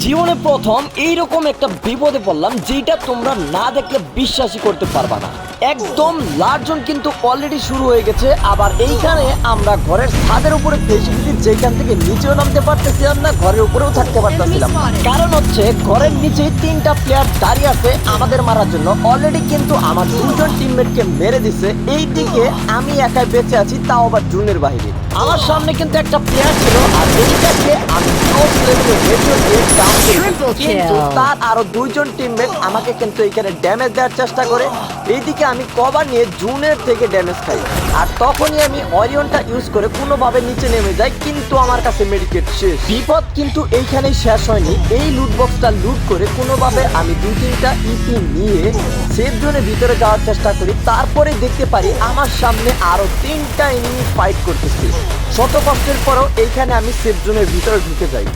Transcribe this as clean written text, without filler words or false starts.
জীবনে প্রথম এইরকম একটা বিপদে পড়লাম যেটা তোমরা না দেখলে বিশ্বাসই করতে পারবা না। একদম লার্জন কিন্তু অলরেডি শুরু হয়ে গেছে। আবার এইখানে আমরা ঘরের ছাদের উপরে ফেসে গেছি, যেখান থেকে নিচেও নামতে পারতেছিলাম না, ঘরের উপরেও থাকতে পারতেছিলাম না। কারণ হচ্ছে ঘরের নিচে তিনটা প্লেয়ার দাঁড়িয়ে আছে আমাদের মারার জন্য। অলরেডি কিন্তু আমার দুজন টিমমেটকে মেরে দিছে। এইদিকে আমি একাই বেঁচে আছি, তাও আবার জুনের বাহিরে। আমার সামনে কিন্তু একটা প্লেয়ার ছিল, আর এইটাকে আমি ক্লোজ লেভেলে হেডশট দিয়ে ডাউন করেছি। কিন্তু তার আরো দুইজন টিমমেট আমাকে কিন্তু এখানে ড্যামেজ দেওয়ার চেষ্টা করে। এইদিকে আমি কভার নিয়ে জুনের থেকে ড্যামেজ খাই, আর তখনই আমি অরিয়নটা ইউজ করে কোনোভাবে নিচে নেমে যাই, কিন্তু আমার কাছে মেডিকেট শেষ। বিপদ কিন্তু এইখানেই শেষ হয়নি। এই লুট বক্সটা লুট করে কোনোভাবে আমি দুই তিনটা ইপি নিয়ে সেফ জোনের ভিতরে যাওয়ার চেষ্টা করি। তারপরে দেখতে পারি আমার সামনে আরো তিনটা এনিমি ফাইট করতেছে। শত কষ্টের পরেও এইখানে আমি সেফ জোনের ভিতরে ঢুকে যাই।